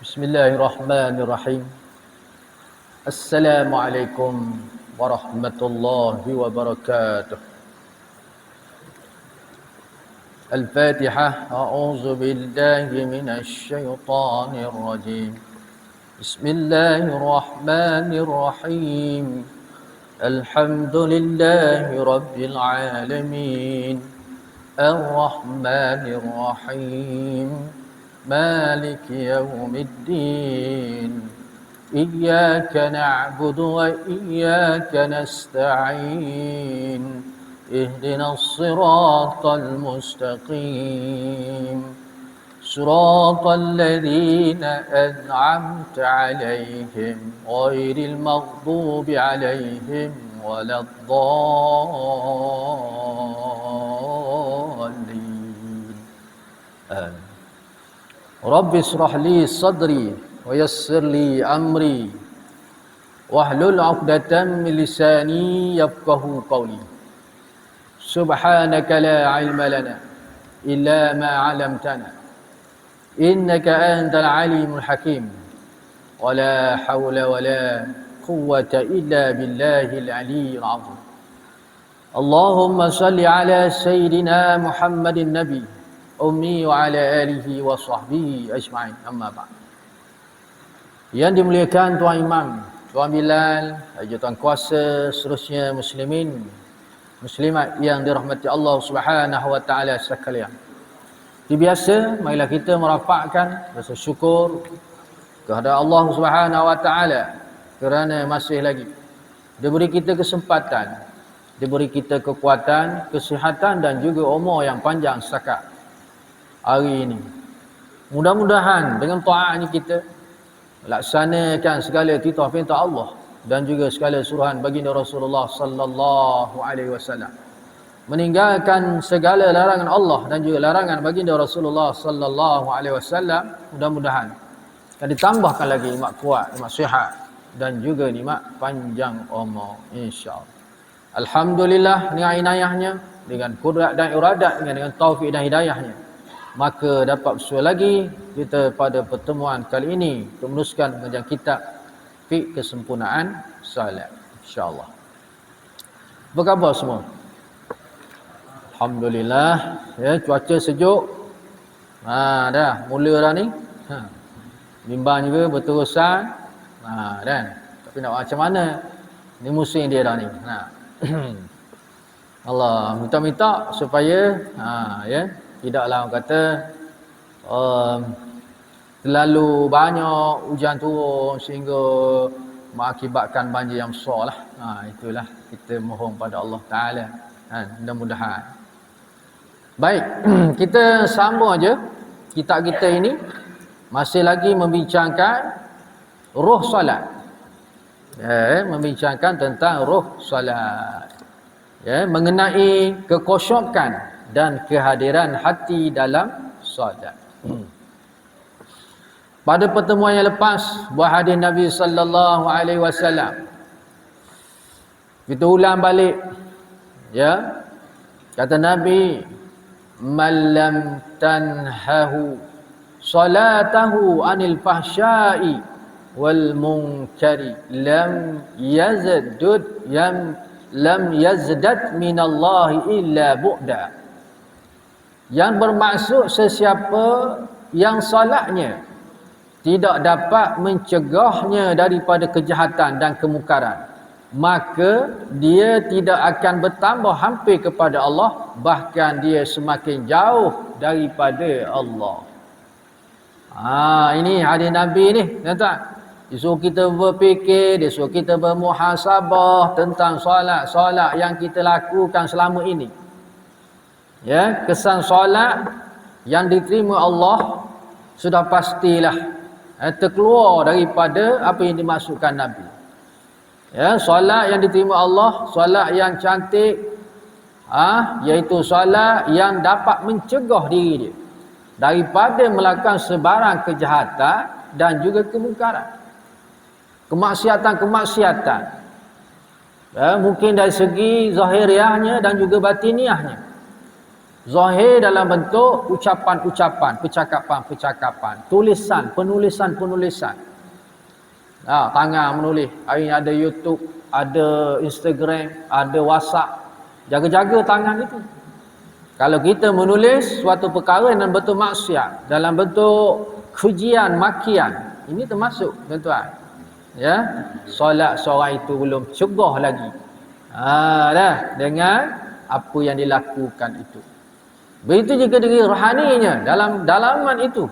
Bismillahirrahmanirrahim. Assalamualaikum warahmatullahi wabarakatuh. Al-Fatihah. A'udzu billahi minasy syaithanir rajim. Bismillahirrahmanirrahim. Alhamdulillahi rabbil alamin. Ar-Rahmanir Rahim. مالك يوم الدين إياك نعبد وإياك نستعين اهدنا الصراط المستقيم صراط الذين أنعمت عليهم غير المغضوب عليهم ولا الضالين آمين. Rabbi israh li sadri wa yassir li amri wahlul 'uqdatam min lisani yafqahu qawli. Subhanaka la 'ilma lana illa ma 'allamtana innaka antal 'alimul hakim. Wa la hawla wa la quwwata illa billahil 'aliyyil 'azim. Allahumma salli ala sayyidina Muhammadin nabi ummi wa ala alihi wa sahbihi ajma'in, amma ba'd. Yang dimuliakan Tuan Imam, Tuan Bilal, Tuan Kuasa, seterusnya muslimin muslimat yang dirahmati Allah Subhanahu wa taala sekalian. Seperti biasa, marilah kita merafakkan rasa syukur kepada Allah Subhanahu wa taala kerana masih lagi diberi kita kesempatan, diberi kita kekuatan, kesihatan dan juga umur yang panjang setakat hari ini. Mudah-mudahan dengan taatnya kita laksanakan segala titah perintah Allah dan juga segala suruhan baginda Rasulullah sallallahu alaihi wasallam. Meninggalkan segala larangan Allah dan juga larangan baginda Rasulullah sallallahu alaihi wasallam. Mudah-mudahan akan ditambahkan lagi nikmat kuat, nikmat sihat dan juga nikmat panjang umur insya-Allah. Alhamdulillah dengan inayahnya, dengan kudrat dan iradat, dengan taufik dan hidayahnya, maka dapat bersuara lagi kita pada pertemuan kali ini untuk meneruskan pengajian kitab Fiqh Kesempurnaan Salat, insya-Allah. Apa khabar semua? Alhamdulillah, ya, cuaca sejuk. Dah mula dah ni. Bimbang juga berterusan. Dan tapi nak macam mana? Ni musim dia dah ni. Allah minta-minta supaya ya, tidaklah orang kata terlalu banyak hujan turun sehingga mengakibatkan banjir yang besar lah. Itulah kita mohon pada Allah Ta'ala. Mudah-mudahan. Baik, kita sambung aja kitab kita ini. Masih lagi membincangkan roh solat. Membincangkan tentang roh solat. Mengenai kekosyokan dan kehadiran hati dalam solat. Pada pertemuan yang lepas, buah hadis Nabi sallallahu alaihi wasallam, kita ulang balik, ya. Kata Nabi, "Man lam tanhahu salatahu anil fahsya'i wal munkari lam yazdad minallahi illa bu'da." Yang bermaksud sesiapa yang solatnya tidak dapat mencegahnya daripada kejahatan dan kemungkaran, maka dia tidak akan bertambah hampir kepada Allah, bahkan dia semakin jauh daripada Allah. Ini hadis Nabi ni, tuan-tuan. Dia suruh kita berfikir, dia suruh kita bermuhasabah tentang solat yang kita lakukan selama ini. Ya, kesan solat yang diterima Allah sudah pastilah terkeluar daripada apa yang dimaksudkan Nabi. Ya, solat yang diterima Allah, solat yang cantik, iaitu solat yang dapat mencegah diri dia daripada melakukan sebarang kejahatan dan juga kemungkaran, kemaksiatan. Mungkin dari segi zahiriahnya dan juga batiniahnya. Zahir dalam bentuk ucapan-ucapan, percakapan-percakapan, tulisan, penulisan-penulisan. Tangan menulis. Hari ni ada YouTube, ada Instagram, ada WhatsApp. Jaga-jaga tangan itu. Kalau kita menulis suatu perkara dalam bentuk maksiat, dalam bentuk kejian, makian, ini termasuk, tuan-tuan. Ya, solat seorang itu belum cegah lagi. Dah dengan apa yang dilakukan itu. Begitu juga dengan rohaninya, dalam dalaman itu.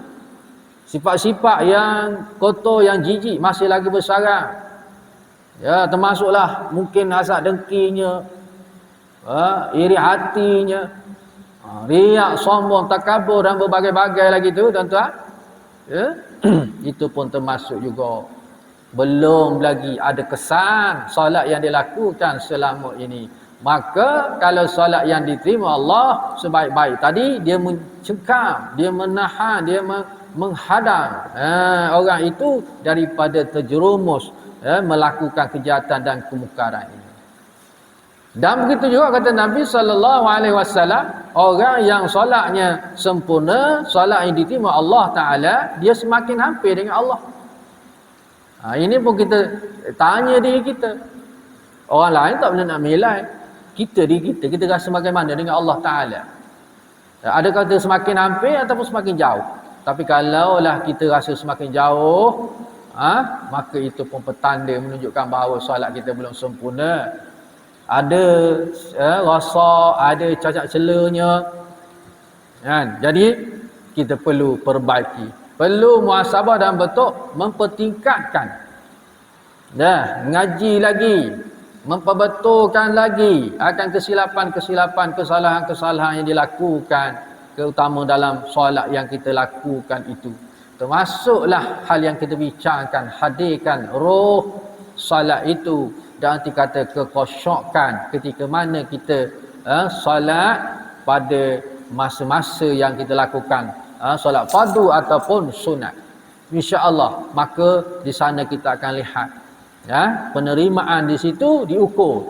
Sifat-sifat yang kotor, yang jijik masih lagi bersarang. Ya, termasuklah mungkin hasad dengkinya, iri hatinya, riak, sombong, takabur dan berbagai-bagai lagi tu, tuan-tuan. Ya, itu pun termasuk juga. Belum lagi ada kesan solat yang dilakukan selama ini. Maka kalau solat yang diterima Allah sebaik-baik tadi, dia mencengkam, dia menahan, dia menghadang orang itu daripada terjerumus melakukan kejahatan dan kemungkaran ini. Dan begitu juga kata Nabi SAW, orang yang solatnya sempurna, solat yang diterima Allah Ta'ala, dia semakin hampir dengan Allah. Ini pun kita tanya diri kita. Orang lain tak boleh nak menilai. Diri kita rasa bagaimana dengan Allah Ta'ala. Adakah kita semakin hampir ataupun semakin jauh? Tapi kalaulah kita rasa semakin jauh, maka itu pun petanda menunjukkan bahawa solat kita belum sempurna. Ada rasa, ada cacat celanya. Jadi kita perlu perbaiki. Perlu muhasabah dan bentuk mempertingkatkan. Ngaji lagi, memperbetulkan lagi akan kesilapan-kesilapan, kesalahan-kesalahan yang dilakukan, terutama dalam solat yang kita lakukan itu. Termasuklah hal yang kita bicarakan, hadirkan roh solat itu, dan nanti kata kekhusyukan ketika mana kita solat pada masa-masa yang kita lakukan, solat fardu ataupun sunat. Insya-Allah, maka di sana kita akan lihat penerimaan di situ diukur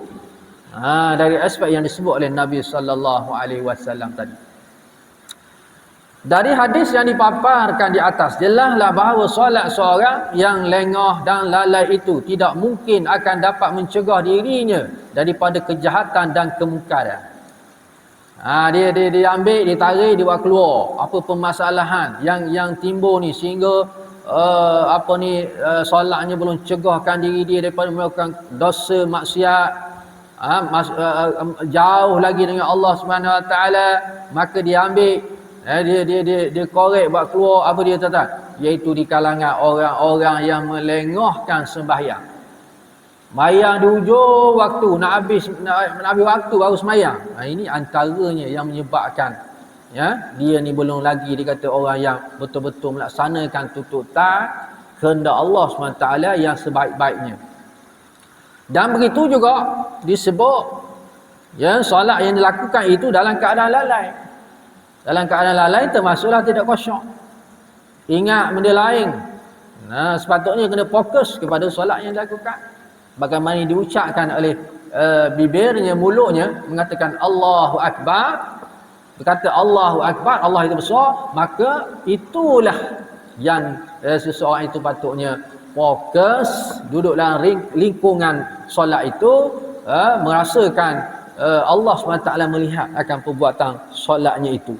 dari aspek yang disebut oleh Nabi sallallahu alaihi wasallam tadi. Dari hadis yang dipaparkan di atas, jelaslah bahawa solat seorang yang lengah dan lalai itu tidak mungkin akan dapat mencegah dirinya daripada kejahatan dan kemungkaran. Dia ambil, dia tarik, dia buat keluar. Apa permasalahan yang timbul ni sehingga solatnya belum cegahkan diri dia daripada melakukan dosa maksiat, jauh lagi dengan Allah Subhanahu Wa Taala, maka dia ambil, dia korek buat keluar. Apa dia kata? Iaitu di kalangan orang-orang yang melengahkan sembahyang. Sembahyang di hujung waktu, nak habis waktu baru sembahyang. Ini antaranya yang menyebabkan dia ni belum lagi dikata orang yang betul-betul melaksanakan tuntutan kehendak Allah SWT yang sebaik-baiknya. Dan begitu juga disebut solat yang dilakukan itu dalam keadaan lalai. Dalam keadaan lalai termasuklah tidak khusyuk. Ingat benda lain. Sepatutnya kena fokus kepada solat yang dilakukan. Bagaimana diucapkan oleh bibirnya, mulutnya mengatakan Allahu Akbar, berkata Allahu Akbar, Allah itu besar, maka itulah yang seseorang itu patutnya fokus, duduk dalam lingkungan solat itu, merasakan Allah SWT melihat akan perbuatan solatnya itu.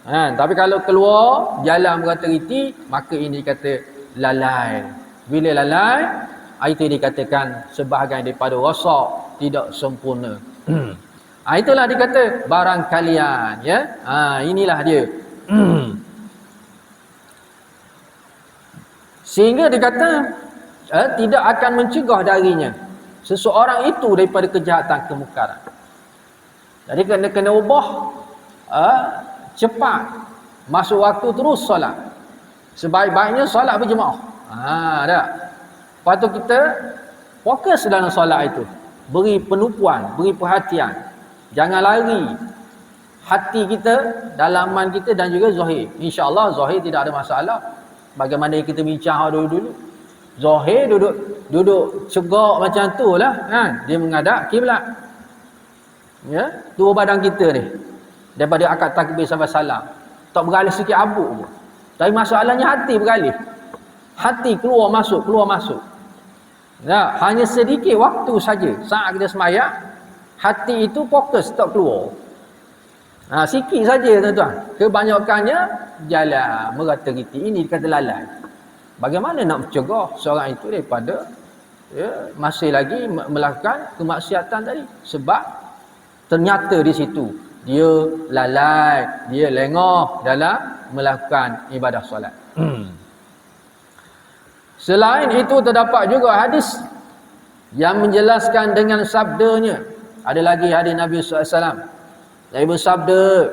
Tapi kalau keluar jalan berata-riti, maka ini kata lalai. Bila lalai, itu dikatakan sebahagian daripada rasa tidak sempurna. Itulah dikata barang kalian, inilah dia. Sehingga dikata tidak akan mencegah darinya seseorang itu daripada kejahatan kemungkaran. Jadi kena ubah cepat, masuk waktu terus solat. Sebaik-baiknya solat berjemaah. Dah. Lepas tu kita fokus dalam solat itu. Beri penumpuan, beri perhatian. Jangan lari. Hati kita, dalaman kita dan juga zahir. InsyaAllah zahir tidak ada masalah. Bagaimana kita bincang dulu-dulu. Zahir duduk cegak macam tu lah. Dia menghadap kiblat. Dua badan kita ni. Daripada akad takbir sampai salam. Tak beralih sikit abuk pun. Tapi masalahnya hati beralih. Hati keluar masuk. Ya, hanya sedikit waktu saja. Saat kita sembahyang, hati itu fokus tak keluar. Sikit saja tuan-tuan. Kebanyakannya jalan merata-riti. Ini dikata lalai. Bagaimana nak mencegah seorang itu daripada masih lagi melakukan kemaksiatan tadi? Sebab ternyata di situ dia lalai, dia lengah dalam melakukan ibadah solat. Selain itu terdapat juga hadis yang menjelaskan dengan sabdanya. Ada lagi hadis Nabi SAW yang bersabda,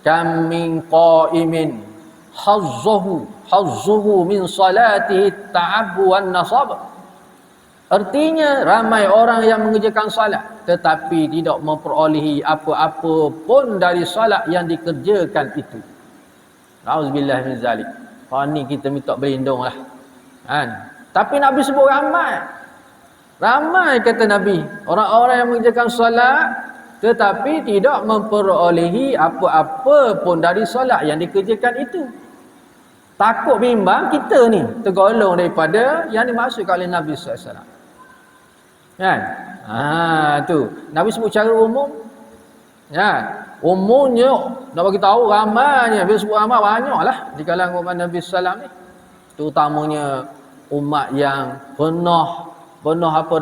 kam min qa'imin hazzuhu min salatihi ta'abbu wan nasab. Artinya ramai orang yang mengerjakan salat tetapi tidak memperolehi apa-apa pun dari salat yang dikerjakan itu. Auzubillah min zalik. Ni kita minta berlindung lah. Tapi Nabi sebut ramai. Ramai kata Nabi, orang-orang yang mengerjakan salat tetapi tidak memperolehi apa-apa pun dari solat yang dikerjakan itu. Takut bimbang kita ni tergolong daripada yang dimaksudkan oleh Nabi SAW. Kan? Tu. Nabi sebut cara umum. Umumnya nak bagi tahu ramainya. Bila sebut ramai banyaklah di kalangan umat Nabi SAW ni. Terutamanya umat yang penuh apa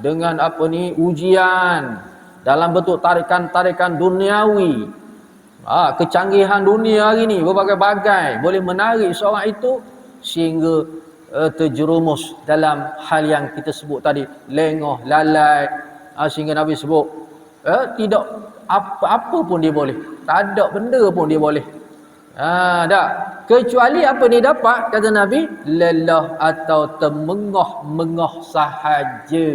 dengan apa ni ujian dalam bentuk tarikan-tarikan duniawi. Kecanggihan dunia hari ni berbagai-bagai boleh menarik seorang itu sehingga terjerumus dalam hal yang kita sebut tadi, lengah, lalai, sehingga Nabi sebut tidak apa-apa pun dia boleh, tak ada benda pun dia boleh. Kecuali apa ni dapat, kata Nabi, lelah atau termengah-mengah sahaja.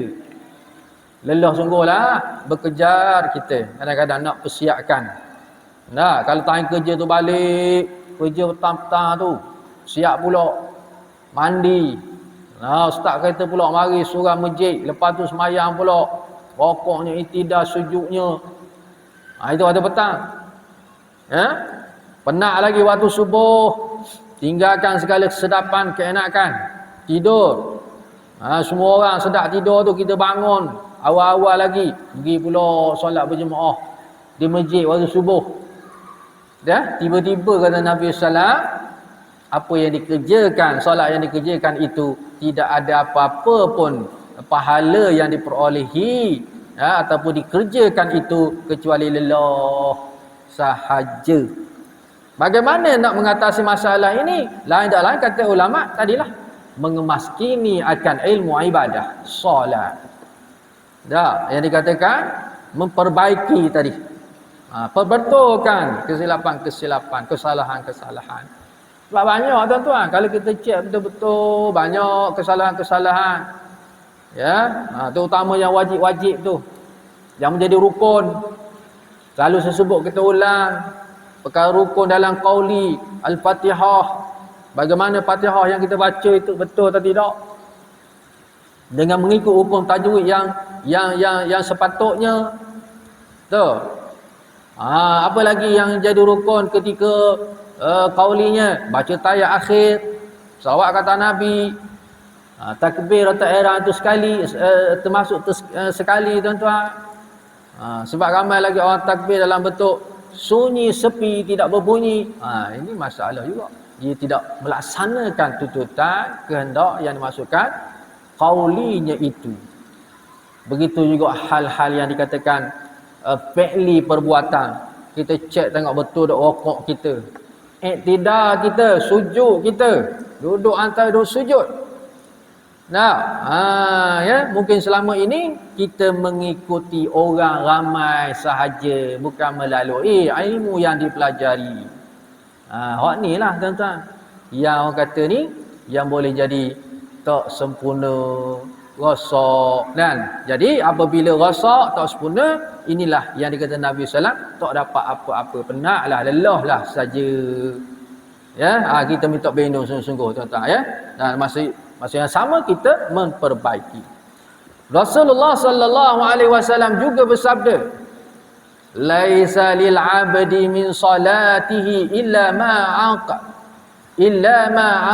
Lelah sungguhlah berkejar kita. Kadang-kadang nak persiapkan. Kalau time kerja tu balik, kerja petang-petang tu, siap pula mandi. Ustaz kata pula mari surah masjid, lepas tu semayang pula. Rokoknya, itidah, sujudnya. Itu ada petang. Penat lagi waktu subuh, tinggalkan segala kesedapan, keenakan, tidur. Semua orang sedap tidur tu, kita bangun awal-awal lagi, pergi pula solat berjemaah di masjid waktu subuh. Tiba-tiba kata Nabi SAW, apa yang dikerjakan, solat yang dikerjakan itu tidak ada apa-apa pun pahala yang diperolehi ataupun dikerjakan itu kecuali lelah sahaja. Bagaimana nak mengatasi masalah ini? Lain tak lain kata ulama tadilah, mengemaskini akan ilmu ibadah solat. Yang dikatakan memperbaiki tadi. Perbetulkan kesilapan-kesilapan, kesalahan-kesalahan. Sebab banyak tuan-tuan, kalau kita cek betul-betul banyak kesalahan-kesalahan. Terutama yang wajib-wajib tu, yang menjadi rukun. Selalu saya sebut, kita ulang perkara rukun dalam qauli al-Fatihah. Bagaimana Fatihah yang kita baca itu betul atau tidak? Dengan mengikut hukum tajwid yang sepatutnya. Betul. Apa lagi yang jadi rukun ketika qaulinya? Baca tayat akhir, salawat kata Nabi, takbir atau ihram itu sekali, termasuk sekali tuan-tuan. Sebab ramai lagi orang takbir dalam bentuk sunyi, sepi, tidak berbunyi. Ini masalah juga. Dia tidak melaksanakan tuntutan kehendak yang dimasukkan qaulinya itu. Begitu juga hal-hal yang dikatakan fi'li perbuatan. Kita cek tengok betul tak rokok kita, iktidal kita, sujud kita, duduk antara duduk sujud. Mungkin selama ini kita mengikuti orang ramai sahaja, bukan melalui ilmu yang dipelajari. Hak ni lah tuan-tuan, yang orang kata ni yang boleh jadi tak sempurna, rosak. Dan jadi apabila rosak, tak sempurna, inilah yang dikata Nabi SAW, tak dapat apa-apa, penatlah, lelahlah saja. Kita minta berlindung sungguh-sungguh tuan-tuan. Dan masa yang sama kita memperbaiki. Rasulullah sallallahu alaihi wasallam juga bersabda laisa lil 'abdi min salatihi illa ma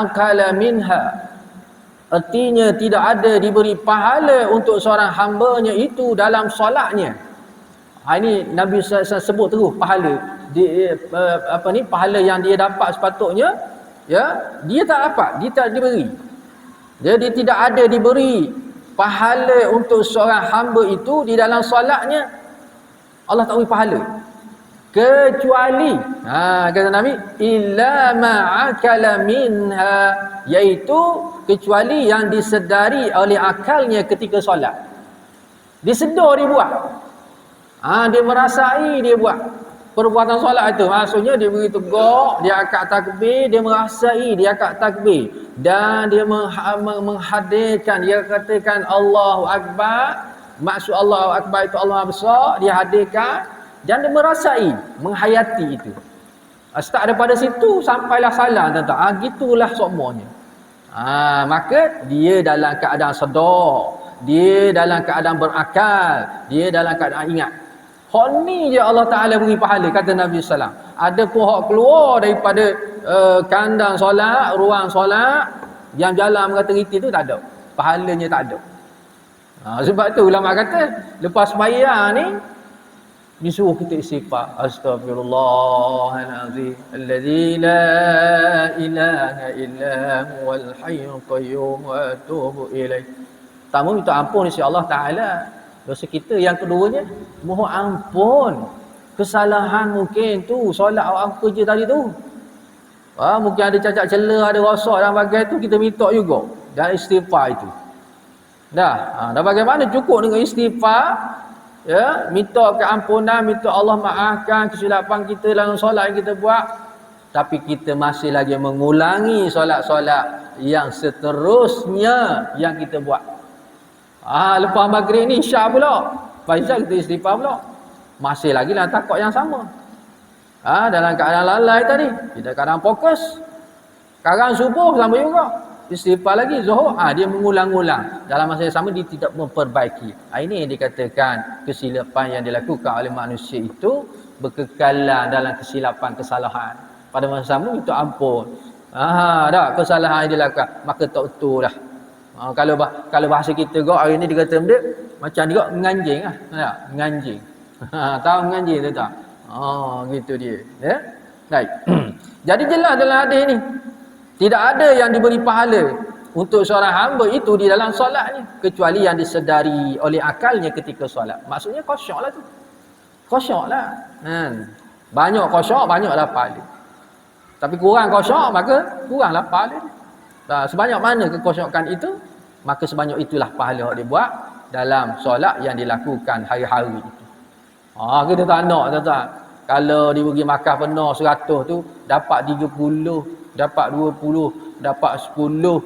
aqala minha. Artinya tidak ada diberi pahala untuk seorang hambanya itu dalam solatnya. Ini Nabi SAW sebut terus pahala. Pahala yang dia dapat sepatutnya, ya, dia tak dapat, dia tak diberi. Jadi tidak ada diberi pahala untuk seorang hamba itu di dalam solatnya. Allah tak beri pahala. Kecuali, kata Nabi, illa ma'akala minha, iaitu kecuali yang disedari oleh akalnya ketika solat. Dia sedar dia buat. Dia merasai dia buat perbuatan solat itu. Maksudnya dia beri tegak, dia akad takbir, dia merasai dia akad takbir, dan dia menghadirkan, dia katakan Allahu Akbar. Maksud Allahu Akbar itu Allah besar, dia hadirkan dan dia merasai, menghayati itu. Start daripada situ sampailah salam tentang gitulah semuanya. Maka dia dalam keadaan sedar, dia dalam keadaan berakal, dia dalam keadaan ingat. Hak ni je Allah Ta'ala beri pahala, kata Nabi SAW. Ada pun hak keluar daripada kandang solat, ruang solat, yang jalan merata-riti tu tak ada, pahalanya tak ada. Sebab tu ulama kata lepas sembahyang ni disuruh kita istighfar. Astaghfirullahalazim alladzi la ilaha illa huwal hayyul qayyum wa atubu ilaih. Pertama minta ampun isi Allah Ta'ala dosa kita. Yang keduanya mohon ampun kesalahan mungkin tu solat awak kerja tadi tu. Mungkin ada cacat celah, ada rosak dan bagai tu, kita minta juga dan istighfar itu. Dah bagaimana cukup dengan istighfar, ya, minta keampunan, minta Allah maafkan kesilapan kita dalam solat yang kita buat, tapi kita masih lagi mengulangi solat-solat yang seterusnya yang kita buat. Lepas maghrib ni isyak pula, lepas isyak kita istighfar pula, masih lagi dalam takut yang sama. Dalam keadaan lalai tadi, kita kadang fokus. Sekarang subuh sama juga, istighfar lagi, zuhur, dia mengulang-ulang. Dalam masa yang sama dia tidak memperbaiki. Ini yang dikatakan kesilapan yang dilakukan oleh manusia itu berkekalan dalam kesilapan, kesalahan. Pada masa sama minta ampun. Dah kesalahan yang dilakukan, maka tak betul dah. Kalau bahasa kita hari ni dia kata benda macam dia menganjing lah. Menganjing. Tahu menganjing tu tak? Gitu dia. Ya? Baik. Jadi jelas dalam hadis ni, tidak ada yang diberi pahala untuk seorang hamba itu di dalam solatnya kecuali yang disedari oleh akalnya ketika solat. Maksudnya khusyuklah tu. Khusyuklah. Banyak khusyuk, banyaklah pahala. Tapi kurang khusyuk, maka kuranglah pahala. Sebanyak mana kekhusyukan itu, maka sebanyak itulah pahala yang dibuat dalam solat yang dilakukan hari-hari itu. Kita tak nak, tak. Kalau diberi makan penuh 100 tu, dapat 30, dapat 20, dapat 10.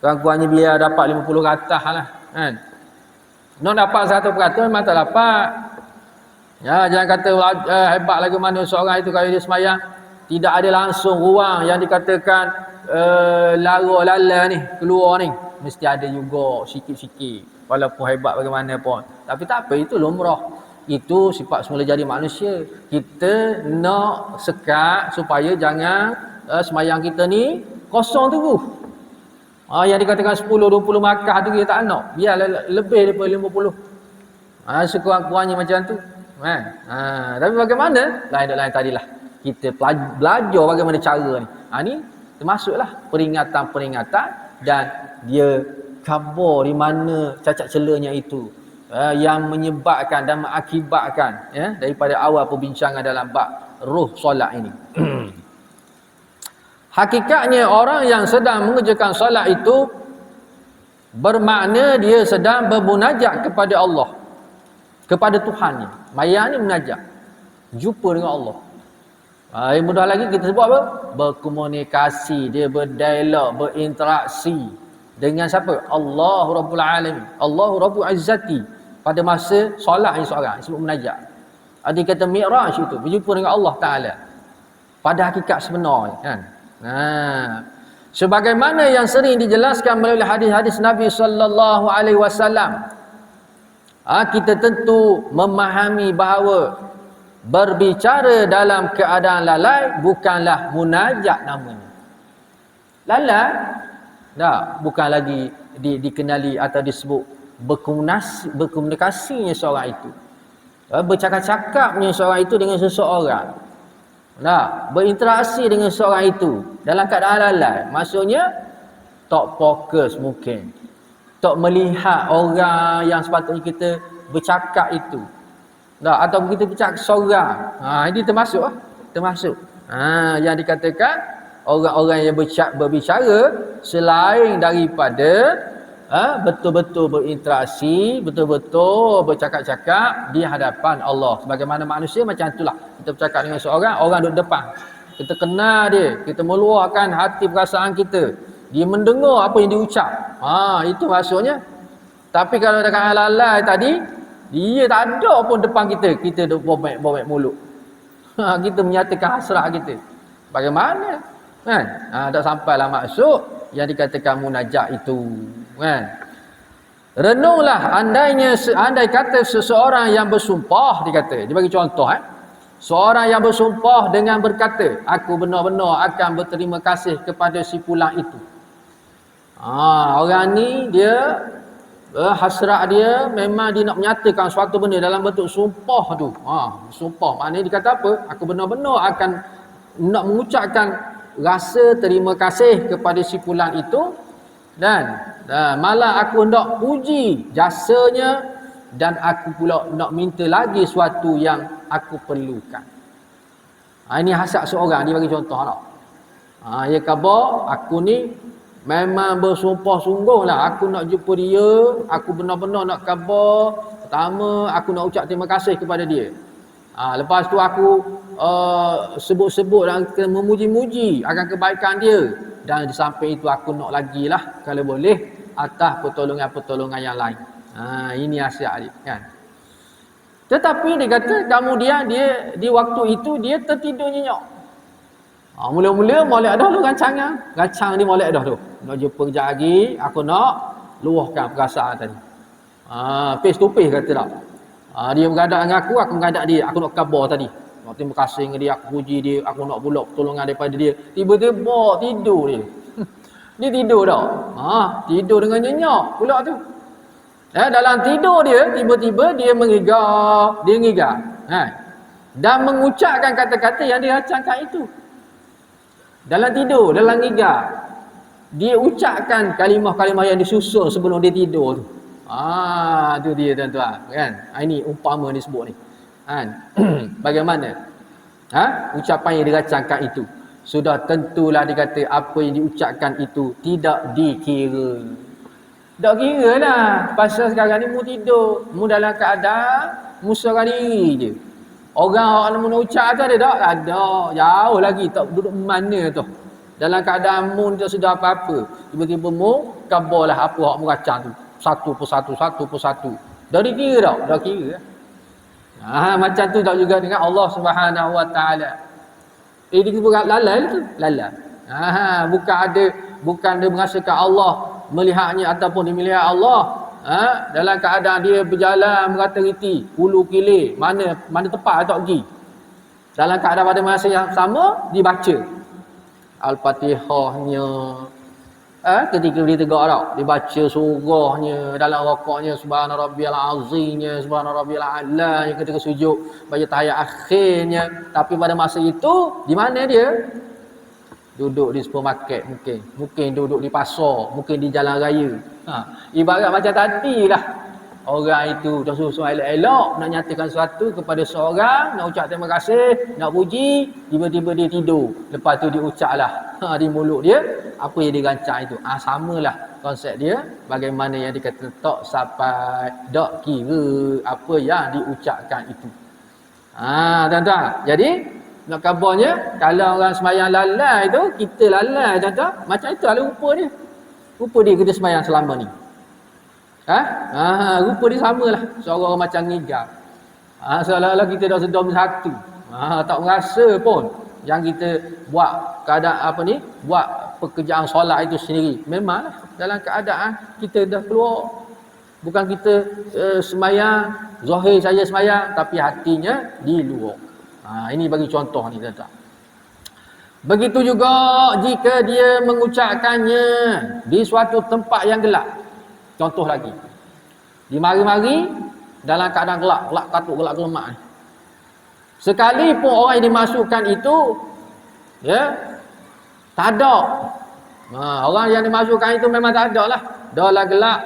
Kurang-kurangnya biar dapat 50 ke atas lah. Kan? Nak dapat 100% memang tak dapat. Ya, jangan kata hebat lagi mana seorang itu kalau dia semayang. Tidak ada langsung ruang yang dikatakan lara lala ni, keluar ni. Mesti ada juga sikit-sikit. Walaupun hebat bagaimana pun. Tapi tak apa, itu lumrah. Itu sifat semula jadi manusia. Kita nak sekat supaya jangan semayang kita ni kosong terus. Yang dikatakan 10-20 markah tu kita tak nak. Biar lebih daripada 50. Sekurang-kurangnya macam tu. Tapi bagaimana? Lain tadilah. Kita belajar bagaimana cara ni. Ni termasuklah peringatan-peringatan dan dia khabar di mana cacat celahnya itu. Yang menyebabkan dan mengakibatkan, ya, daripada awal perbincangan dalam bab ruh solat ini. Hakikatnya orang yang sedang mengerjakan solat itu bermakna dia sedang bermunajat kepada Allah, kepada Tuhannya. Mayang ni munajat, jumpa dengan Allah. Yang mudah lagi kita sebut apa? Berkomunikasi, dia berdialog, berinteraksi dengan siapa? Allah Rabbul Alamin, Allah Rabbul Izzati. Pada masa solat ni seorang disebut munajat. Ada kata mi'raj itu, berjumpa dengan Allah Ta'ala pada hakikat sebenar, kan? Sebagaimana yang sering dijelaskan melalui hadis-hadis Nabi sallallahu alaihi wasallam, kita tentu memahami bahawa Berbicara dalam keadaan lalai bukanlah munajat namanya. Lalai tak, bukan lagi dikenali atau disebut berkomunikasinya seorang itu. Bercakap-cakapnya seorang itu dengan seseorang. Nah, berinteraksi dengan seorang itu dalam keadaan lalai. Maksudnya tak fokus mungkin. Tak melihat orang yang sepatutnya kita bercakap itu. Nah, atau kita bercakap seorang. Ini termasuk termasuk. Yang dikatakan orang-orang yang berbicara selain daripada betul-betul berinteraksi, betul-betul bercakap-cakap di hadapan Allah. Sebagaimana manusia macam itulah. Kita bercakap dengan seorang, orang duduk depan. Kita kenal dia, kita meluahkan hati perasaan kita. Dia mendengar apa yang diucap. Itu maksudnya. Tapi kalau dekat lalai tadi, dia tak ada pun depan kita. Kita duk bomek mulut. Kita menyatakan hasrat kita. Bagaimana? Kan? Tak sampailah maksud yang dikatakan munajat itu. Kan? Renunglah andai kata seseorang yang bersumpah, dia bagi contoh seorang yang bersumpah dengan berkata, aku benar-benar akan berterima kasih kepada si fulan itu. Orang ni dia hasrat dia memang dia nak menyatakan suatu benda dalam bentuk sumpah tu. Sumpah maknanya dia kata apa? Aku benar-benar akan nak mengucapkan rasa terima kasih kepada si fulan itu, dan malah aku hendak puji jasanya, dan aku pula nak minta lagi sesuatu yang aku perlukan. Ini hasrat seorang, dia bagi contoh tak? Ya khabar aku ni memang bersumpah sungguhlah aku nak jumpa dia, aku benar-benar nak khabar. Pertama aku nak ucap terima kasih kepada dia. Lepas tu aku sebut-sebut dan memuji-muji akan kebaikan dia, dan di samping itu aku nak lagi lah kalau boleh atas pertolongan-pertolongan yang lain. Ini hasrat dia kan. Tetapi dia kata kemudian dia di waktu itu dia tertidur nyenyak. Mula-mula molek dah tu rancang dia molek dah tu. Nak jumpa kejap lagi, aku nak luahkan perasaan tadi. Face to face kata tak. Dia bergadak dengan aku mengadak dia. Aku nak khabar tadi. Nak terima kasih dengan dia, aku puji dia, aku nak pula pertolongan daripada dia. Tiba-tiba tidur dia. Dia tidur dah. Tidur dengan nyenyak pula tu. Dalam tidur dia, tiba-tiba dia mengigau. Dan mengucapkan kata-kata yang dirancangkan itu. Dalam tidur, dalam ngigau, dia ucapkan kalimah-kalimah yang disusun sebelum dia tidur tu. Tu dia tuan-tuan kan. Ini umpama disebut ni. Bagaimana? Ucapan yang dirancangkan itu. Sudah tentulah dikata apa yang diucapkan itu tidak dikira. Tak kira lah. Pasal sekarang ni mu tidur, mu dalam keadaan mu seorang diri je. Orang nak ucap tu ada tak? Ada. Jauh lagi tak duduk mana tu. Dalam keadaan mu tak sedar apa-apa. Tiba-tiba mu kabarlah apa hak mu racang tu. Satu persatu. Dah dikira tak? Dah kira. Macam tu tak juga dengan Allah Subhanahu Wa Taala. Dia bukan lalai tu. Lalai. Bukan dia merasakan Allah melihatnya ataupun dia melihat Allah. Dalam keadaan dia berjalan merata-riti, hulu kilir, mana tepat tak pergi. Dalam keadaan pada masa yang sama dibaca Al-Fatihahnya. Ketika dia tegak tak, dibaca surahnya dalam rakaatnya, subhana rabbiyal azimnya, subhana rabbiyal a'la, ketika sujud baca tahiyat akhirnya. Tapi pada masa itu di mana dia? Duduk di supermarket mungkin duduk di pasar, mungkin di jalan raya. Ibarat macam tadilah. Orang itu dah suruh elok-elok nak nyatakan sesuatu kepada seorang, nak ucap terima kasih, nak puji, tiba-tiba dia tidur. Lepas tu dia ucaplah di mulut dia apa yang dirancang itu. Samalah konsep dia, bagaimana yang dikata tak sampai dak kira apa yang diucapkan itu. Tuan-tuan. Jadi nak kabarnya kalau orang sembahyang lalai tu, kita lalai tuan-tuan, macam itulah rupa dia. Rupa dia kita sembahyang selama ni. Rupa dia samalah. Seorang macam ngigau. Seolah-olah kita dah sedar bersatu. Tak merasa pun yang kita buat keadaan buat pekerjaan solat itu sendiri. Memanglah dalam keadaan kita dah keluar. Bukan kita sembahyang, zahir saja sembahyang, tapi hatinya di luar. Ini bagi contoh ni tuan-tuan. Begitu juga jika dia mengucapkannya di suatu tempat yang gelap. Contoh lagi. Di mari-mari dalam keadaan gelap, gelap katuk, gelap gelemak ni. Sekalipun orang yang dimasukkan itu tak ada. Orang yang dimasukkan itu memang tak ada lah. Dah lah gelap.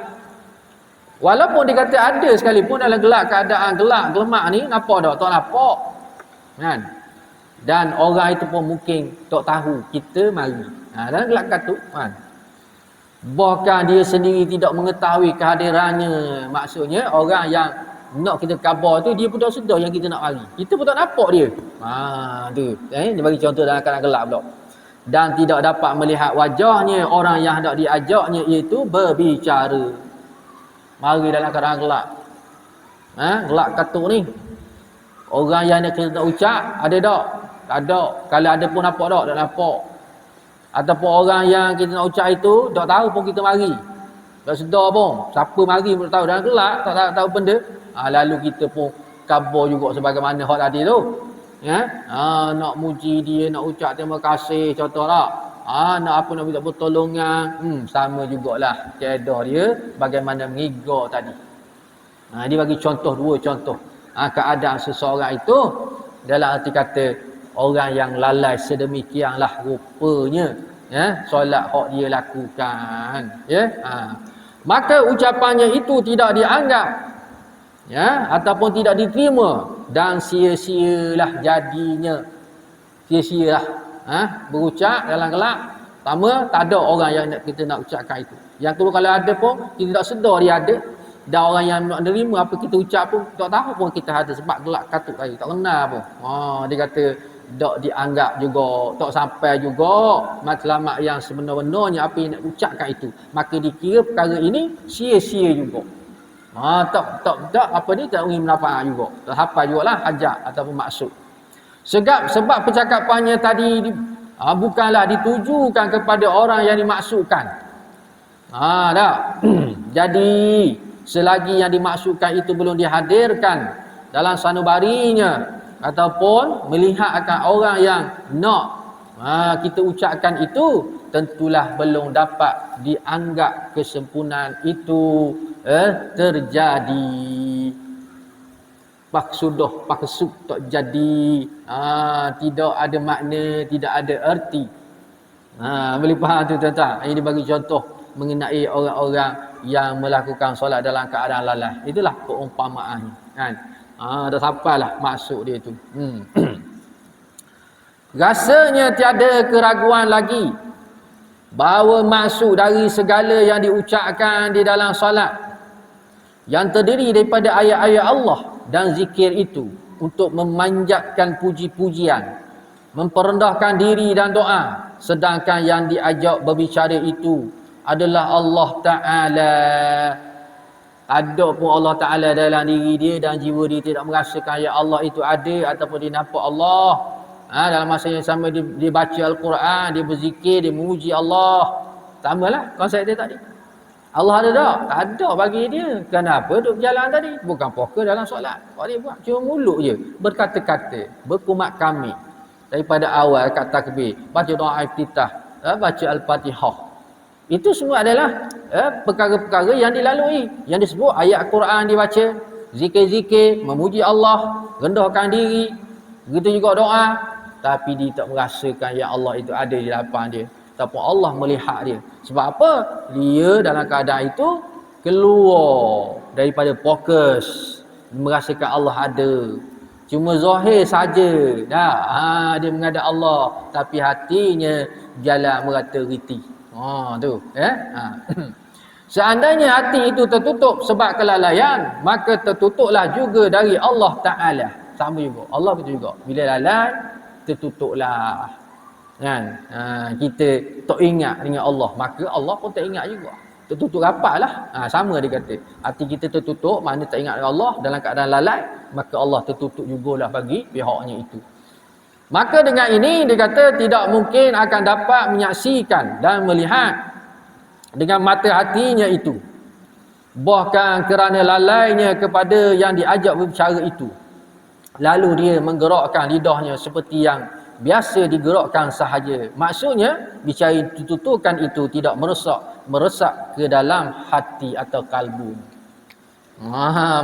Walaupun dikata ada sekalipun dalam gelap, keadaan gelap gelemak ni, nampak tak? Tak nampak. Kan? Dan orang itu pun mungkin tak tahu kita mari. Dalam gelap katuk kan. Bahkan dia sendiri tidak mengetahui kehadirannya. Maksudnya orang yang nak kita khabar tu dia pun tak sedar yang kita nak mari. Kita pun tak nampak dia. Tu. Dia bagi contoh dalam keadaan gelap pula. Dan tidak dapat melihat wajahnya orang yang hendak diajaknya, iaitu berbicara. Mari dalam keadaan gelap. Gelap katuk ni. Orang yang kita nak ucap ada tak? Tak ada. Kalau ada pun nampak tak? Tak nampak. Ataupun orang yang kita nak ucap itu tak tahu pun kita mari. Tak sedar pun. Siapa mari pun tak tahu. Dalam gelap tak tahu benda. Lalu kita pun khabar juga sebagaimana hak tadi tu. Nak muji dia, nak ucap terima kasih, contoh tak? Nak apa, nak minta pertolongan. Sama jugalah kaedah dia bagaimana mengigau tadi. Dia bagi contoh, dua contoh. Keadaan seseorang itu dalam arti kata orang yang lalai sedemikianlah rupanya solat hak dia lakukan, maka ucapannya itu tidak dianggap ataupun tidak diterima, dan sia-sialah jadinya. Sia-sialah berucap dalam gelap. Pertama, tak ada orang yang kita nak ucapkan itu. Yang kedua, kalau ada pun kita tak sedar dia ada. Dan orang yang nak nerima apa kita ucap pun tak tahu pun kita ada, sebab gelap katuk tadi, tak kenal pun. Dia kata tak dianggap juga, tak sampai juga matlamat yang sebenar-benarnya apa yang nak ucapkan itu. Maka dikira perkara ini sia-sia juga. Tak apa ni, tak ingin manfaat juga. Tak sampai jugalah hajat ataupun maksud. Sebab percakapannya tadi bukanlah ditujukan kepada orang yang dimaksudkan. Tak. Jadi selagi yang dimaksudkan itu belum dihadirkan dalam sanubarinya ataupun melihat akan orang yang nak kita ucapkan itu, tentulah belum dapat dianggap kesempurnaan itu terjadi. Maksud tak jadi, tidak ada makna, tidak ada erti. Boleh faham tu tuan-tuan? Ini bagi contoh mengenai orang-orang yang melakukan solat dalam keadaan lalai. Itulah perumpamaannya, kan? Dah sampailah maksud dia tu. Rasanya tiada keraguan lagi bahawa maksud dari segala yang diucapkan di dalam solat yang terdiri daripada ayat-ayat Allah dan zikir itu untuk memanjatkan puji-pujian, memperendahkan diri dan doa, sedangkan yang diajak berbicara itu adalah Allah Ta'ala. Ada pun Allah Ta'ala dalam diri dia dan jiwa dia tidak merasakan ya Allah itu ada ataupun dia nampak Allah. Dalam masa yang sama dia baca Al-Quran, dia berzikir, dia memuji Allah. Samalah konsep dia tadi. Allah ada tak? Tak ada bagi dia. Kenapa duduk berjalan tadi? Bukan fokus dalam solat. Apa dia buat? Cuma mulut je. Berkata-kata. Berkumat kami. Daripada awal kat takbir. Baca doa iftitah. Baca Al-Fatihah. Itu semua adalah perkara-perkara yang dilalui. Yang disebut ayat Al-Quran dibaca. Zikir-zikir. Memuji Allah. Rendahkan diri. Begitu juga doa. Tapi dia tak merasakan yang Allah itu ada di hadapan dia. Tapi Allah melihat dia. Sebab apa? Dia dalam keadaan itu keluar daripada fokus, merasakan Allah ada. Cuma zahir saja. Dia menghadap Allah, tapi hatinya jalan merata-riti. Tu, Seandainya hati itu tertutup sebab kelalaian, maka tertutuplah juga dari Allah Ta'ala. Sama juga. Allah betul juga. Bila lalai, tertutuplah. Kan? Kita tak ingat dengan Allah, maka Allah pun tak ingat juga. Tertutup rapatlah. Sama dia kata. Hati kita tertutup, mana tak ingat dengan Allah dalam keadaan lalai, maka Allah tertutup jugalah bagi pihaknya itu. Maka dengan ini dia kata tidak mungkin akan dapat menyaksikan dan melihat dengan mata hatinya itu. Bahkan kerana lalainya kepada yang diajak berbicara itu. lalu dia menggerakkan lidahnya seperti yang biasa digerakkan sahaja. Maksudnya bicara tuturkan itu tidak meresap ke dalam hati atau kalbu.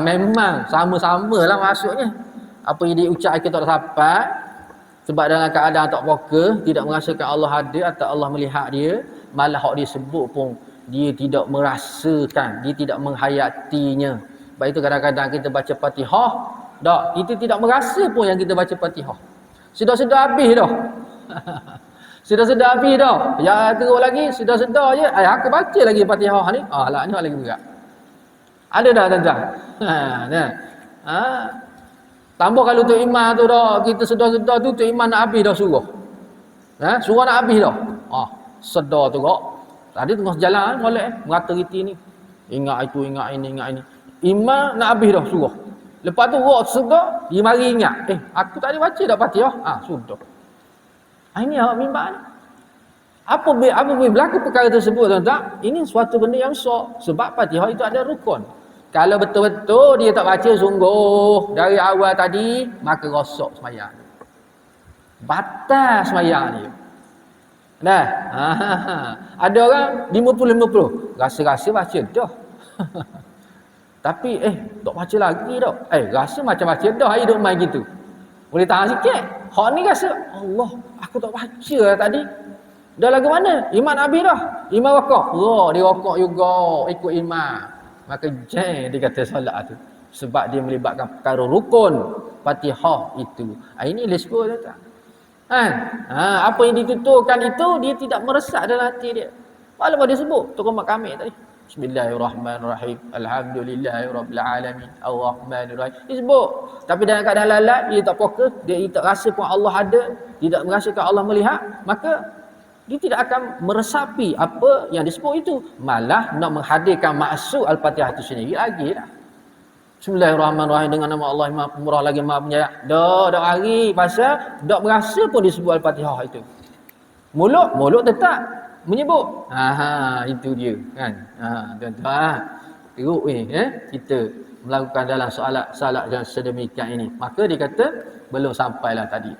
Memang sama-sama lah maksudnya. Apa yang diucap kita tak sampai, sebab dalam keadaan tak fokus, tidak merasakan Allah ada atau Allah melihat dia, malah hak disebut pun dia tidak merasakan, dia tidak menghayatinya. Sebab itu kadang-kadang kita baca Fatihah, kita tidak merasa pun yang kita baca Fatihah. Sudah habis dah. Sudah habis dah. Ya teruk lagi, sudah je. Aku baca lagi Fatihah ni. Laknya lagi berat. Ada dah tuan-tuan. Tambah kalau Tok Iman tu dah, kita sedar-sedar tu Tok Iman nak habis dah suruh. Suruh nak habis dah. Sedar tu kok. Tadi tengah jalan molek merata riti ni. Ingat itu, ingat ini, ingat ini. Iman nak habis dah suruh. Lepas tu roh sedar, dia mari ingat. Aku tak ada baca dah Fatihah. Sudah. Ini awak mimbar ni. Apa berlaku perkara tersebut tuan-tuan? Ini suatu benda yang besar. Sebab Fatihah itu ada rukun. Kalau betul-betul dia tak baca sungguh dari awal tadi, maka rosak sembahyang. Batal sembahyang dia. Ada orang 50-50. Rasa-rasa baca dah. Tapi tak baca lagi dah. Rasa macam baca dah hidup main gitu. Boleh tahan sikit. Hak ni rasa Allah, aku tak baca lah tadi. Dah lagu mana? Iman habis dah. Iman rokok. Dia rokok juga ikut iman. Maka dia kata solat tu. Sebab dia melibatkan perkara rukun Fatihah itu. Ini lesbo tak? Apa yang dituturkan itu dia tidak meresap dalam hati dia. Walaupun dia sebut Tuhan kami tadi. Bismillahirrahmanirrahim. Alhamdulillahirabbil alamin. Arrahmanirrahim. Dia sebut. Tapi dalam keadaan lalai, dia tak fokus, dia tak rasa pun Allah ada, tidak merasakan Allah melihat, maka dia tidak akan meresapi apa yang disebut itu. Malah nak menghadirkan maksud Al-Fatihah itu sendiri lagi lah. Bismillahirrahmanirrahim, dengan nama Allah Maha Pemurah lagi Maha Penyayang. Dah hari pasal tak merasa pun disebut Al-Fatihah itu. Mulut tetap menyebut. Itu dia kan. Tuan-tuan, teruk ni kita melakukan dalam salat yang sedemikian ini. Maka dia kata belum sampailah tadi.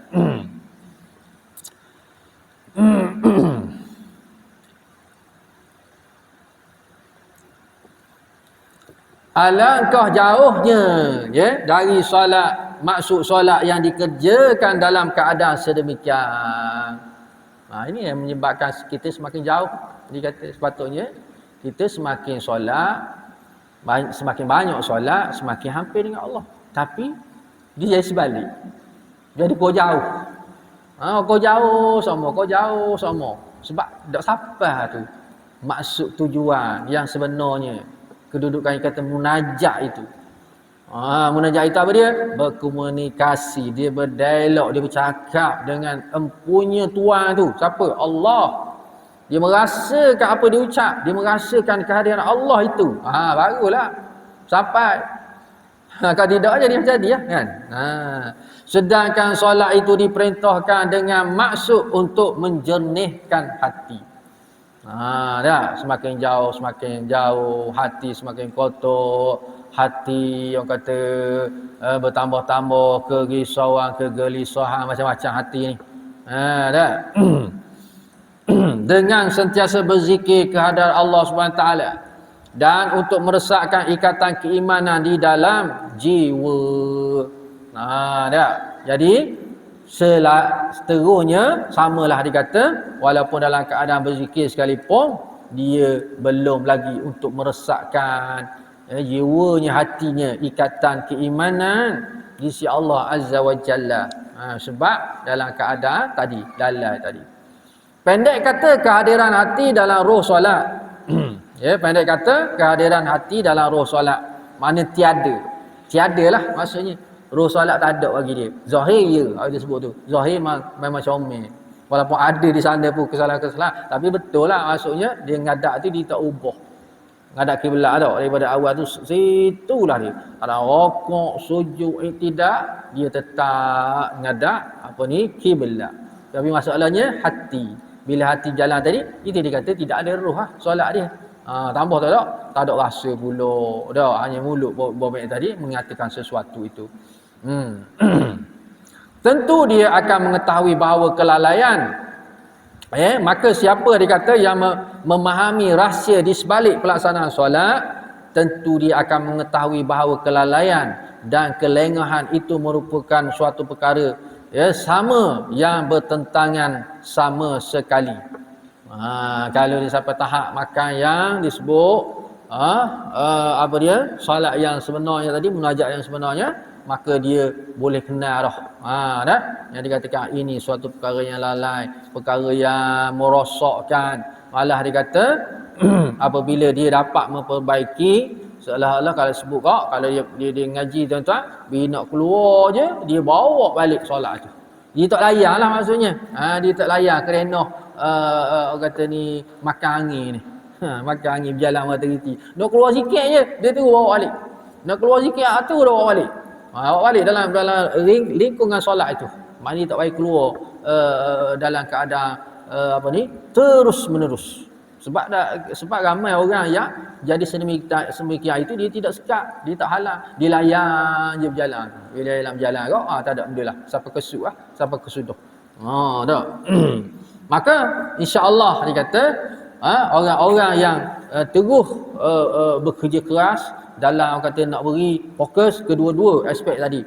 Alangkah jauhnya dari solat, maksud solat yang dikerjakan dalam keadaan sedemikian. Ini yang menyebabkan kita semakin jauh. Dia kata sepatutnya kita semakin solat, semakin banyak solat, semakin hampir dengan Allah. Tapi dia jadi sebalik. Jadi kau jauh. Kau jauh sama. Sebab tak sampai tu maksud tujuan yang sebenarnya. Kedudukan yang kata munajat itu. Munajat itu apa dia? Berkomunikasi, dia berdialog, dia bercakap dengan empunya Tuhan tu. Siapa? Allah. Dia merasakan apa dia ucap, dia merasakan kehadiran Allah itu. Barulah sampai. Kalau tidak jadi macam dia kan. Sedangkan solat itu diperintahkan dengan maksud untuk menjernihkan hati. Semakin jauh hati semakin kotor, hati yang kata bertambah-tambah kerisauan, kegelisahan, macam-macam hati ni. Dengan sentiasa berzikir kehadiran Allah SWT dan untuk meresapkan ikatan keimanan di dalam jiwa. Jadi seterusnya samalah dikata, walaupun dalam keadaan berzikir sekalipun dia belum lagi untuk meresapkan jiwanya, hatinya, ikatan keimanan di sisi Allah Azza wa Jalla. Sebab dalam keadaan tadi, lalai tadi. Pendek kata kehadiran hati dalam roh solat. Pendek kata kehadiran hati dalam roh solat. Mana tiada. Tiadalah maksudnya. Roh solat tak ada bagi dia. Zahir je, dia sebut tu. Zahir memang comel. Walaupun ada di sana pun kesalahan-kesalahan, tapi betul lah maksudnya dia ngadak tu dia tak ubah. Ngadak kiblat tau. Daripada awal tu situlah dia. Ada rokok, sujud, tidak, dia tetap ngadak kiblat. Tapi masalahnya hati. Bila hati jalan tadi, itu dia kata tidak ada roh solat dia. Tambah tak ada rasa pula. Hanya mulut bobek tadi mengatakan sesuatu itu. Tentu dia akan mengetahui bahawa kelalaian. Maka siapa dikata yang memahami rahsia di sebalik pelaksanaan solat, tentu dia akan mengetahui bahawa kelalaian dan kelengahan itu merupakan suatu perkara sama yang bertentangan sama sekali. Kalau dia sampai tahap makan yang disebut solat yang sebenarnya tadi, munajat yang sebenarnya, maka dia boleh kenal dah. Dah yang dikatakan ini suatu perkara yang lalai, perkara yang merosakkan. Malah dikata apabila dia dapat memperbaiki, seolah-olah kalau sebut kalau dia ngaji tuan-tuan, bila nak keluar je dia bawa balik solat tu. Dia tak layan lah maksudnya. Dia tak layan kerana kata ni makan angin ni. Makan angin berjalan mata-mata. Nak keluar sikit je dia terus bawa balik. Nak keluar sikit tu dah bawa balik. Bawa balik dalam lingkungan solat itu. Maknanya tak baik keluar dalam keadaan terus menerus. Sebab ramai orang yang jadi sedemikian itu, dia tidak sekat, dia tak halang, dia layan je berjalan. Bila dalam berjalan tak ada benda lah, sampai kesud lah, sampai kesudah. Tak. Maka insya-Allah dia kata orang-orang yang teguh bekerja keras dalam kata nak beri fokus kedua-dua aspek tadi,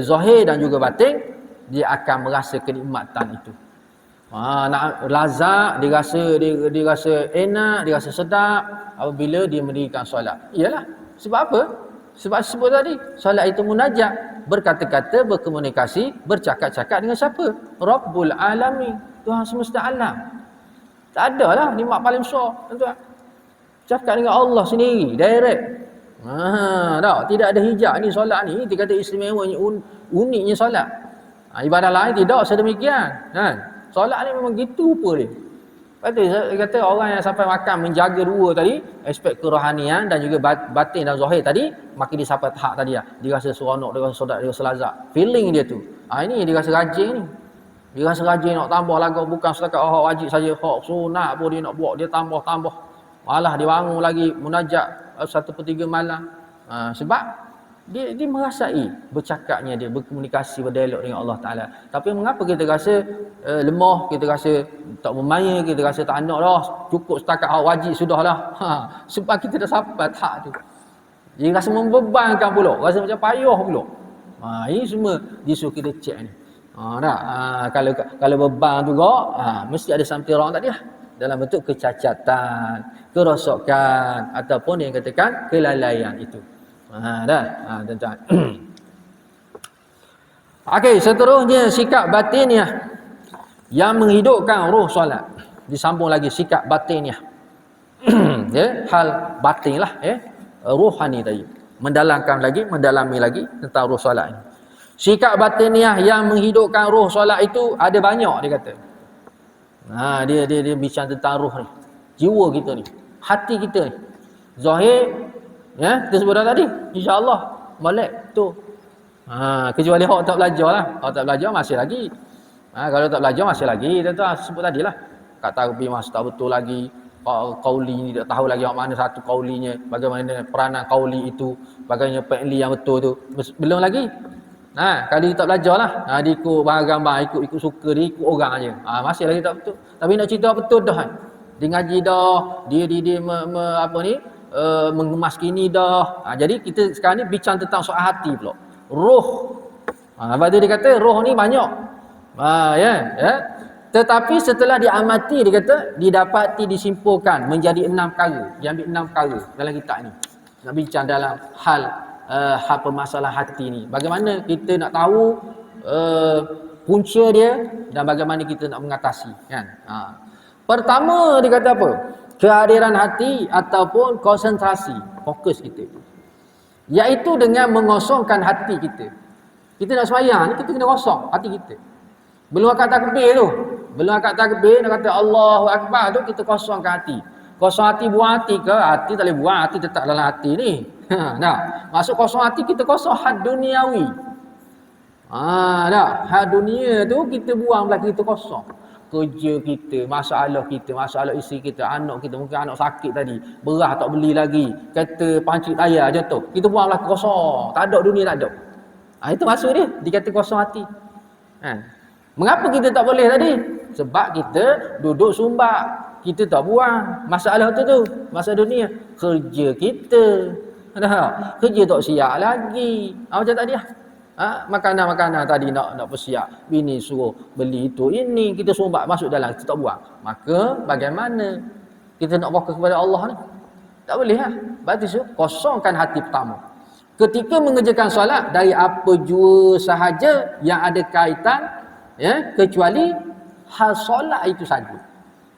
zahir dan juga batin, dia akan merasa kenikmatan itu. Nak lazat, dia rasa enak, dia rasa sedap apabila dia mendirikan solat. Iyalah. Sebab apa? Sebab sebut tadi, solat itu munajat, berkata-kata, berkomunikasi, bercakap-cakap dengan siapa? Rabbul Alamin, Tuhan semesta alam. Tak ada lah nikmat paling besar, tuan-tuan. Cakap dengan Allah sendiri, direct. Tidak ada hijab ni solat ni. Dia kata istimewanya, uniknya solat. Ibadah lain tidak sedemikian, kan? Solat ni memang gitu rupa dia. Lepas tu dia kata orang yang sampai makan menjaga dua tadi, aspek kerohanian dan juga batin dan zahir tadi, maka dia sampai tahap tadi lah. Dia rasa seronok, dia rasa sedap, dia rasa lazat. Feeling dia tu. Ini dia rasa rajin ni. Dia rasa rajin nak tambah lagu, bukan setakat wajib saja, sunat pun dia nak buat, dia tambah. Malah dia bangun lagi munajat 1/3 malam. Sebab dia merasai bercakapnya dia, berkomunikasi, berdialog dengan Allah Ta'ala. Tapi mengapa kita rasa lemah, kita rasa tak bermaya, kita rasa tak nak dah, cukup setakat wajib sudahlah. Sebab kita dah sampai tahap tu. Dia rasa membebankan pula, rasa macam payah pula. Ini semua disuruh kita cek ni. Kalau beban tu mesti ada something wrong tadi lah. Dalam bentuk kecacatan, kerosakan, ataupun yang katakan kelalaian itu. Tuan-tuan. Okey, seterusnya sikap batiniah yang menghidupkan roh solat. Disambung lagi sikap batiniah. Hal batin lah, rohani tadi. Mendalami lagi tentang roh solat ini. Sikap batiniah yang menghidupkan roh solat itu ada banyak dia kata. Dia bincang tentang roh ni. Jiwa kita ni, hati kita ni. Zahir kita sebut dah tadi, insya-Allah molek tu. Kecuali hak tak belajar lah. Hak tak belajar masih lagi. Kalau tak belajar masih lagi, tuan-tuan sebut tadilah. Kata Rabbi masih tak betul lagi. Qauli ni tak tahu lagi mana satu qaulinya, bagaimana peranan qauli itu, bagaimana fi'li yang betul tu. Belum lagi. Kalau dia tak belajar lah. Dia ikut gambar, ikut suka dia, ikut orang aje. Masih lagi tak betul. Tapi nak cerita betul dah. Dia ngaji dah, dia mengemas kini dah. Jadi kita sekarang ni bincang tentang soal hati pula. Roh. Lepas tu dia kata roh ni banyak. Tetapi setelah diamati, dia kata didapati disimpulkan menjadi 6 perkara. Dia ambil 6 perkara dalam kitab ni. Nak bincang dalam hal permasalahan hati ni. Bagaimana kita nak tahu punca dia dan bagaimana kita nak mengatasi, kan? Pertama dia kata apa? Kehadiran hati ataupun konsentrasi, fokus kita, iaitu dengan mengosongkan hati kita. Kita nak sembahyang ni, kita kena kosong hati kita. Belum akad takbir tu, nak kata Allahu Akbar tu, kita kosongkan hati. Kosong hati, buang hati ke? Hati tak boleh buang, hati tetap dalam hati ni. Maksud kosong hati, kita kosong had duniawi. Had dunia tu kita buang belakang, kita kosong. Kerja kita, masalah isteri kita, anak kita, mungkin anak sakit tadi, beras tak beli lagi, kata pancit tayar jatuh, kita buang belakang kosong, tak ada dunia, tak ada. Itu maksud dia, dikata kosong hati. Mengapa kita tak boleh tadi? Sebab kita duduk sumbat. Kita tak buang masalah tu, masalah dunia. Kerja kita. Kerja tak siap lagi. Macam tadi lah. Makanan-makanan tadi nak persiap. Bini suruh beli itu, ini. Kita sumbat masuk dalam, kita tak buang. Maka bagaimana kita nak fokus kepada Allah ni? Tak boleh lah. Berarti kosongkan hati pertama. Ketika mengerjakan solat, dari apa jua sahaja yang ada kaitan, kecuali hal solat itu saja.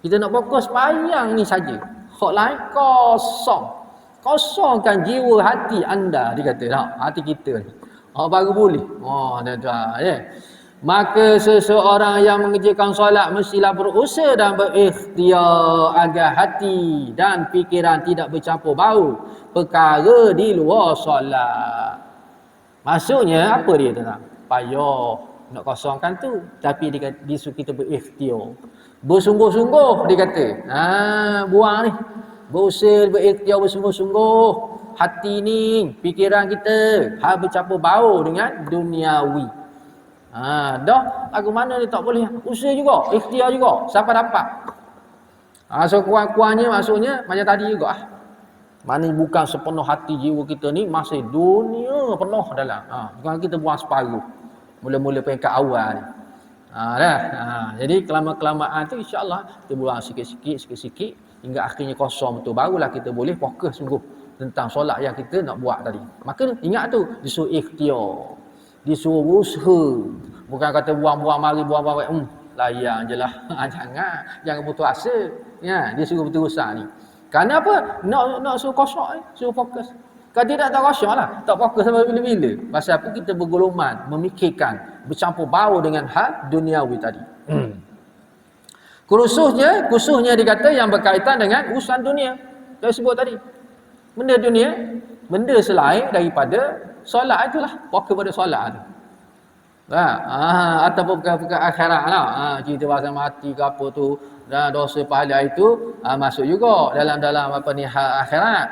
Kita nak fokus sembahyang ni saja. Hak lain kosong. Kosongkan jiwa hati anda, dia kata. Hati kita ni. Baru boleh. Maka seseorang yang mengerjakan solat mestilah berusaha dan berikhtiar agar hati dan fikiran tidak bercampur bau perkara di luar solat. Maksudnya apa dia tuan? Payah nak kosongkan tu, tapi dia disuruh kita berikhtiar. Bersungguh-sungguh dia kata. Buang ni. Berusaha berikhtiar bersungguh-sungguh. Hati ni, fikiran kita bercampur bau dengan duniawi. Dah, lagu mana ni tak boleh. Usaha juga, ikhtiar juga, siapa dapat. So kurang-kurangnya maksudnya macam tadi juga. Mana bukan sepenuh hati jiwa kita ni, masih dunia penuh dalam. Bukan kita buang separuh. Mula-mula peringkat awal ni. Jadi kelamaan-kelamaan tu insya-Allah kita buang sikit-sikit hingga akhirnya kosong betul. Barulah kita boleh fokus sungguh tentang solat yang kita nak buat tadi. Maka ingat tu, disuruh ikhtiar. Disuruh usaha. Bukan kata buang-buang mari, buang-buang layan je lah. Jangan putus asa. Dia suruh berusaha ni. Kerana apa? Nak suruh kosong, suruh fokus. Kalau tidak tak kosong lah. Tak fokus sampai bila-bila. Pasal apa? Kita bergolongan, memikirkan, bercampur bau dengan hal duniawi tadi. Khususnya dikata yang berkaitan dengan urusan dunia. Saya sebut tadi. Benda dunia, benda selain daripada solat itulah, fokus pada solat tu. Ataupun perkara akhirat lah. Cerita pasal mati ke apa tu, dan dosa pahala itu masuk juga dalam apa ni hal akhirat.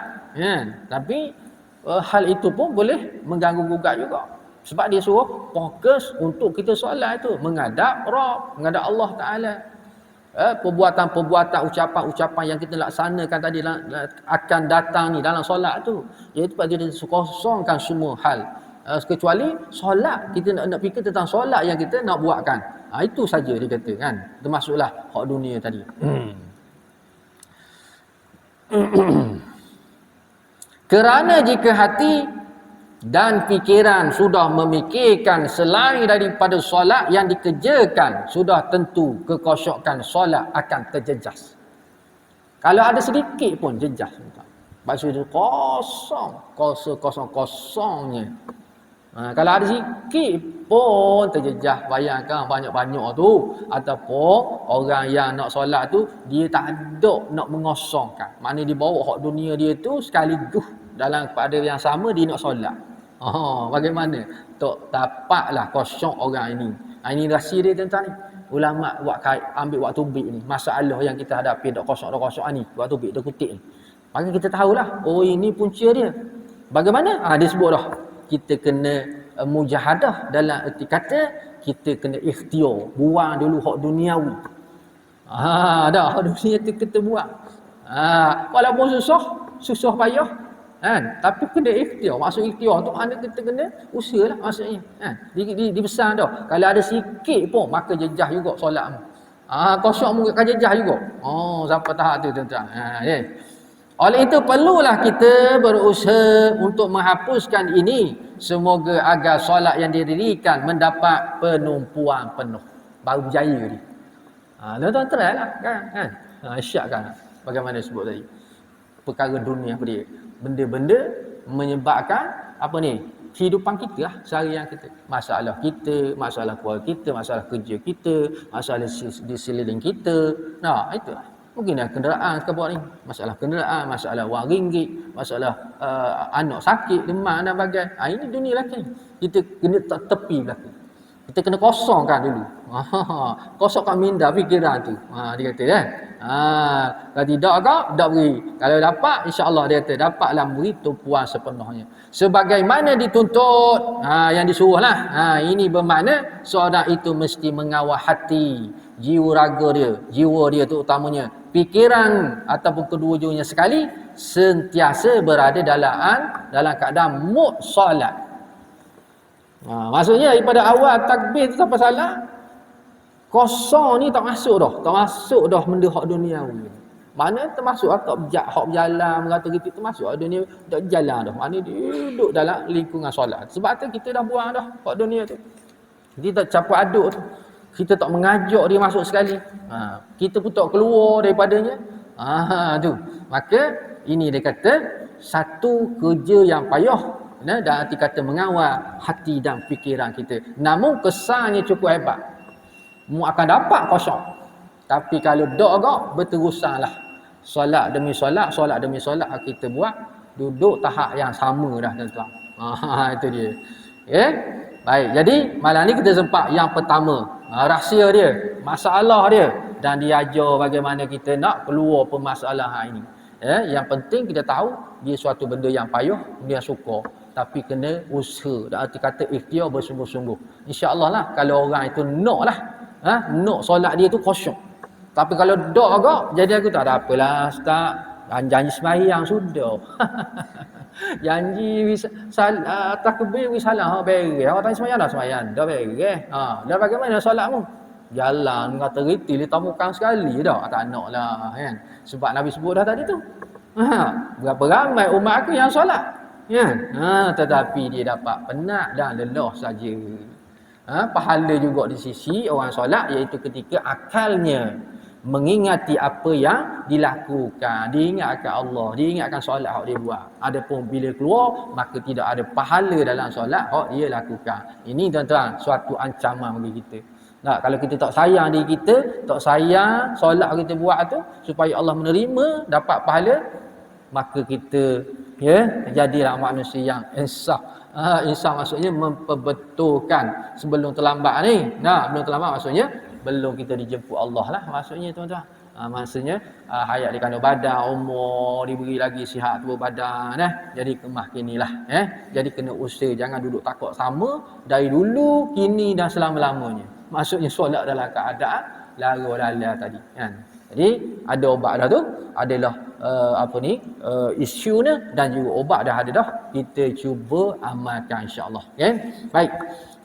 Tapi hal itu pun boleh mengganggu gugat juga. Sebab dia suruh fokus untuk kita solat itu, menghadap Rabb, menghadap Allah Taala. Perbuatan-perbuatan, ucapan-ucapan yang kita laksanakan tadi akan datang ni dalam solat tu, iaitu pada dia kosongkan semua hal, kecuali solat. Kita nak fikir tentang solat yang kita nak buatkan, itu saja dia kata kan, termasuklah hak dunia tadi. Kerana jika hati dan fikiran sudah memikirkan selain daripada solat yang dikerjakan, sudah tentu kekosongan solat akan terjejas. Kalau ada sedikit pun jejas. Maksudnya kosongnya. Kalau ada sikit pun terjejas. Bayangkan banyak-banyak tu. Ataupun orang yang nak solat tu, dia tak ada nak mengosongkan. Maknanya dia bawa hak dunia dia tu sekaligus. Dalam pada yang sama dia nak solat. Bagaimana? Tak dapatlah kosong orang ini. Ini rahsia dia tentang ni. Ulama ambil waktu bik ni. Masalah yang kita hadapi dak kosong ni. Waktu bik dak kutik ni. Maka kita tahulah, ini punca dia. Bagaimana? Dia sebut dah. Kita kena mujahadah, dalam erti kata kita kena ikhtiar. Buang dulu hak duniawi. Dah hak dunia tu kita buang. Walaupun susah payah. Tapi kena ikhtiar. Maksud ikhtiar tu makna kita kena usahalah maksudnya. Dipesan dah. Kalau ada sikit pun maka jejah juga solatmu. Kosong mungkin akan jejah juga. Sampai tahap tu tuan-tuan. Oleh itu perlulah kita berusaha untuk menghapuskan ini. Semoga agar solat yang didirikan mendapat penumpuan penuh. Baru berjaya ni. Tuan-tuan try lah kan. Syak kan. Bagaimana sebut tadi. Perkara dunia apa dia. Benda-benda menyebabkan apa ni, kehidupan kita lah seharian kita. Masalah kita, masalah keluarga kita, masalah kerja kita, masalah di sekeliling kita. Itulah. Mungkin dah kenderaan ke buat ni. Masalah kenderaan, masalah wang ringgit, masalah anak sakit, demam dan bagai. Ini dunia lagi. Kita kena tepi belakang. Kita kena kosongkan dulu. Kosongkan minda fikiran tu. Dia kata kan. Kalau tidak kau tak beri. Kalau dapat, insya-Allah dia kata dapatlah beri tumpuan sepenuhnya. Sebagaimana dituntut, yang disuruhlah. Ini bermakna seorang itu mesti mengawal hati, jiwa raga dia, jiwa dia tu utamanya, fikiran ataupun kedua-duanya sekali sentiasa berada dalam keadaan mood solat. Maksudnya daripada awal takbir tu sampai salat kosong ni tak masuk dah benda hak duniawi. Mana termasuk tak berjalan mengata gitu termasuk dunia tak jalan dah. Mana duduk dalam lingkungan solat. Sebab tu kita dah buang dah hak dunia tu. Kita tak campur aduk tu. Kita tak mengajak dia masuk sekali. Kita pun tak keluar daripadanya. Tu. Maka ini dia kata satu kerja yang payah. Dan arti kata mengawal hati dan fikiran kita. Namun kesannya cukup hebat. Mu akan dapat kosong. Tapi kalau dok agak berterusanlah. Solat demi solat kita buat duduk tahap yang sama dah tuan-tuan. Itu dia. Okay? Baik, jadi malam ni kita sempat yang pertama, rahsia dia, masalah dia dan dia ajar bagaimana kita nak keluar permasalahan ini. Yang penting kita tahu dia suatu benda yang payah, dia suka, tapi kena usaha. Dan arti kata ikhtiar bersungguh-sungguh. Insya-Allah lah kalau orang itu nak lah, nak solat dia tu kosong. Tapi kalau dok agak, jadi aku tak ada apalah ustaz. Janji sembahyang sudah. Janji takbir wi salah beres. Awak tanya sembahyang dah sembahyang. Dah beres. Dah bagaimana solatmu? Jalan kata reti li tamukan sekali dah. Tak naklah kan. Sebab Nabi sebut dah tadi tu. Berapa ramai umat aku yang solat. Kan? Tetapi dia dapat penat dan lelah saja. Pahala juga di sisi orang solat iaitu ketika akalnya mengingati apa yang dilakukan, diingatkan Allah, diingatkan solat hak dia buat. Adapun bila keluar maka tidak ada pahala dalam solat hak dia lakukan. Ini tuan-tuan suatu ancaman bagi kita. Nah, kalau kita tak sayang diri kita, tak sayang solat kita buat tu supaya Allah menerima, dapat pahala, maka kita jadilah manusia yang insaf. Insaf maksudnya memperbetulkan sebelum terlambat ni. Belum terlambat maksudnya belum kita dijemput Allah lah maksudnya tuan-tuan. Maksudnya hayat di kandung badan, umur diberi lagi sihat tubuh badan jadi kemah kinilah jadi kena usaha, jangan duduk takut sama dari dulu, kini dan selama-lamanya. Maksudnya solat dalam keadaan lara-lara tadi kan. Jadi ada obat dah tu, adalah isu ni dan juga obat dah ada dah. Kita cuba amalkan insya-Allah. Baik.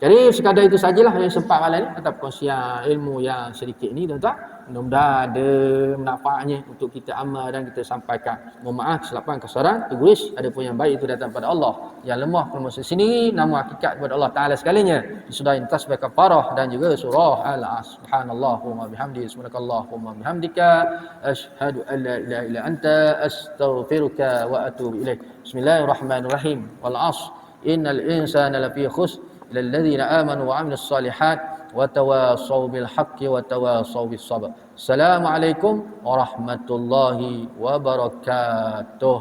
Jadi sekadar itu sajalah yang sempat malam ni atas perkongsian ilmu yang sedikit ni tuan-tuan. Mudah-mudahan ada manfaatnya untuk kita amal dan kita sampaikan. Mohon maaf kesilapan kesalahan tertulis, ada pun yang baik itu datang pada Allah. Yang lemah kepada sendiri, namun hakikat kepada Allah Taala sekalinya. Disudahi tasbih kafarah dan juga surah Al-As. Subhanallahumma bihamdihi, subhanakallahumma bihamdika, asyhadu an la ilaha illa anta, astaghfiruka wa atubu ilaik. Bismillahirrahmanirrahim. Wal 'ashr. Innal insana lafi khusr إلى الذين آمنوا وعملوا الصالحات وتواصوا بالحق وتواصوا بالصبر. السلام عليكم ورحمة الله وبركاته.